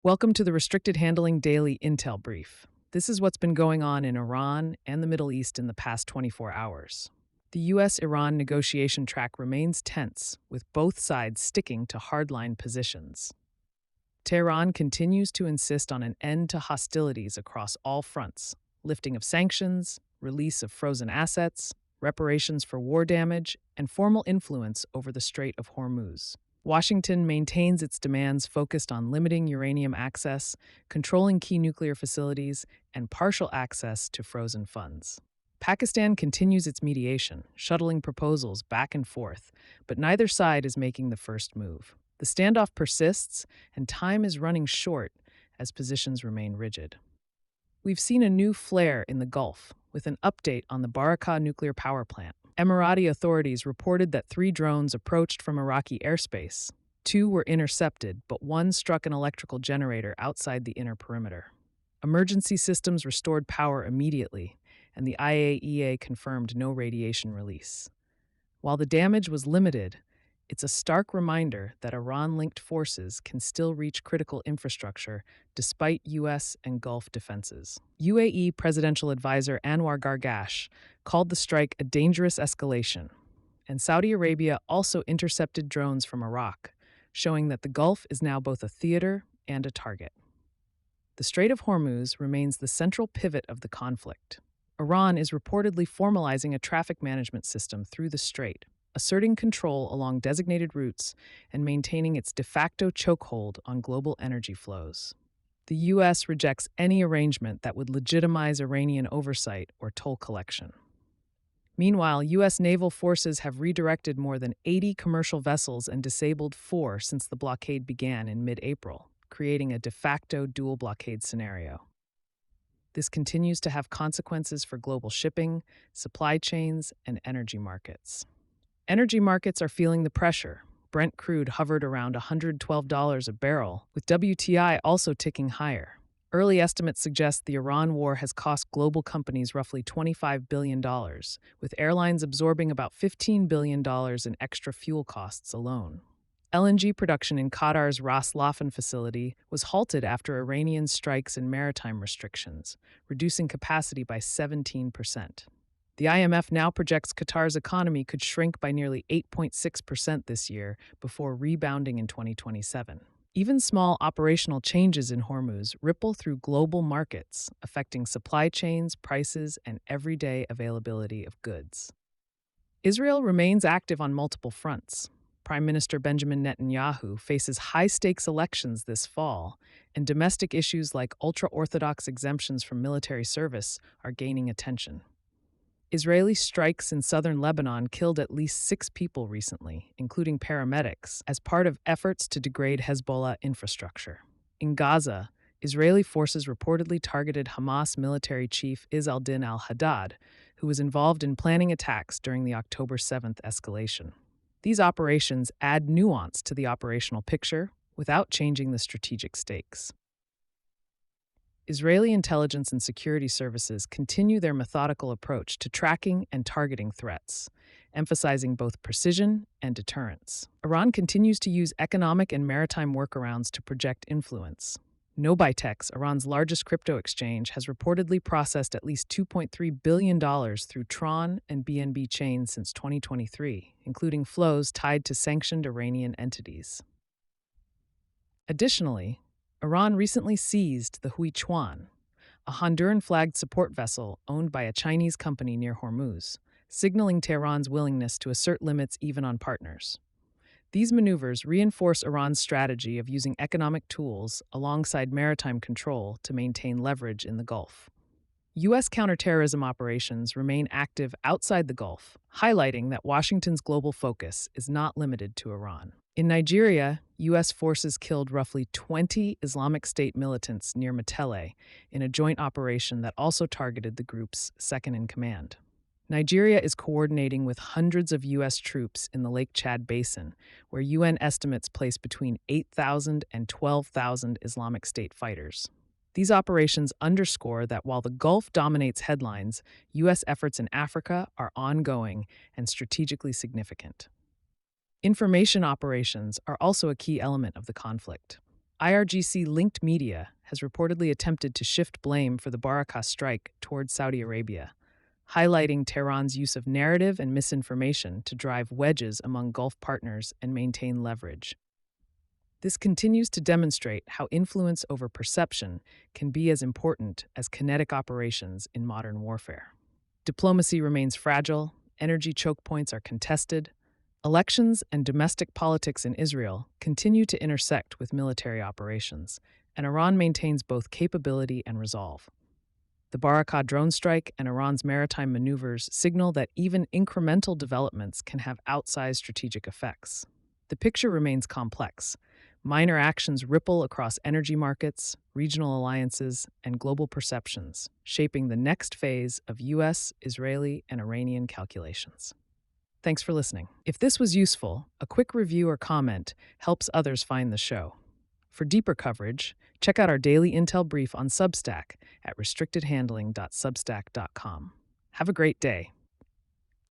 Welcome to the Restricted Handling Daily Intel Brief. This is what's been going on in Iran and the Middle East in the past 24 hours. The U.S.-Iran negotiation track remains tense, with both sides sticking to hardline positions. Tehran continues to insist on an end to hostilities across all fronts: lifting of sanctions, release of frozen assets, reparations for war damage, and formal influence over the Strait of Hormuz. Washington maintains its demands focused on limiting uranium access, controlling key nuclear facilities, and partial access to frozen funds. Pakistan continues its mediation, shuttling proposals back and forth, but neither side is making the first move. The standoff persists, and time is running short as positions remain rigid. We've seen a new flare in the Gulf, with an update on the Barakah Nuclear Power Plant. Emirati authorities reported that 3 drones approached from Iraqi airspace. 2 were intercepted, but 1 struck an electrical generator outside the inner perimeter. Emergency systems restored power immediately, and the IAEA confirmed no radiation release. While the damage was limited, it's a stark reminder that Iran-linked forces can still reach critical infrastructure despite U.S. and Gulf defenses. UAE Presidential Advisor Anwar Gargash called the strike a dangerous escalation, and Saudi Arabia also intercepted drones from Iraq, showing that the Gulf is now both a theater and a target. The Strait of Hormuz remains the central pivot of the conflict. Iran is reportedly formalizing a traffic management system through the strait, asserting control along designated routes and maintaining its de facto chokehold on global energy flows. The U.S. rejects any arrangement that would legitimize Iranian oversight or toll collection. Meanwhile, U.S. naval forces have redirected more than 80 commercial vessels and disabled 4 since the blockade began in mid-April, creating a de facto dual blockade scenario. This continues to have consequences for global shipping, supply chains, and energy markets. Energy markets are feeling the pressure. Brent crude hovered around $112 a barrel, with WTI also ticking higher. Early estimates suggest the Iran war has cost global companies roughly $25 billion, with airlines absorbing about $15 billion in extra fuel costs alone. LNG production in Qatar's Ras Laffan facility was halted after Iranian strikes and maritime restrictions, reducing capacity by 17%. The IMF now projects Qatar's economy could shrink by nearly 8.6% this year before rebounding in 2027. Even small operational changes in Hormuz ripple through global markets, affecting supply chains, prices, and everyday availability of goods. Israel remains active on multiple fronts. Prime Minister Benjamin Netanyahu faces high-stakes elections this fall, and domestic issues like ultra-Orthodox exemptions from military service are gaining attention. Israeli strikes in southern Lebanon killed at least 6 people recently, including paramedics, as part of efforts to degrade Hezbollah infrastructure. In Gaza, Israeli forces reportedly targeted Hamas military chief Izz al-Din al-Haddad, who was involved in planning attacks during the October 7th escalation. These operations add nuance to the operational picture without changing the strategic stakes. Israeli intelligence and security services continue their methodical approach to tracking and targeting threats, emphasizing both precision and deterrence. Iran continues to use economic and maritime workarounds to project influence. Nobitex, Iran's largest crypto exchange, has reportedly processed at least $2.3 billion through Tron and BNB chains since 2023, including flows tied to sanctioned Iranian entities. Additionally, Iran recently seized the Huichuan, a Honduran-flagged support vessel owned by a Chinese company near Hormuz, signaling Tehran's willingness to assert limits even on partners. These maneuvers reinforce Iran's strategy of using economic tools alongside maritime control to maintain leverage in the Gulf. U.S. counterterrorism operations remain active outside the Gulf, highlighting that Washington's global focus is not limited to Iran. In Nigeria, U.S. forces killed roughly 20 Islamic State militants near Metele in a joint operation that also targeted the group's second-in-command. Nigeria is coordinating with hundreds of U.S. troops in the Lake Chad Basin, where UN estimates place between 8,000 and 12,000 Islamic State fighters. These operations underscore that while the Gulf dominates headlines, U.S. efforts in Africa are ongoing and strategically significant. Information operations are also a key element of the conflict. IRGC-linked media has reportedly attempted to shift blame for the Barakah strike towards Saudi Arabia, highlighting Tehran's use of narrative and misinformation to drive wedges among Gulf partners and maintain leverage. This continues to demonstrate how influence over perception can be as important as kinetic operations in modern warfare. Diplomacy remains fragile, energy choke points are contested, elections and domestic politics in Israel continue to intersect with military operations, and Iran maintains both capability and resolve. The Barakah drone strike and Iran's maritime maneuvers signal that even incremental developments can have outsized strategic effects. The picture remains complex. Minor actions ripple across energy markets, regional alliances, and global perceptions, shaping the next phase of U.S., Israeli, and Iranian calculations. Thanks for listening. If this was useful, a quick review or comment helps others find the show. For deeper coverage, check out our daily intel brief on Substack at restrictedhandling.substack.com. Have a great day.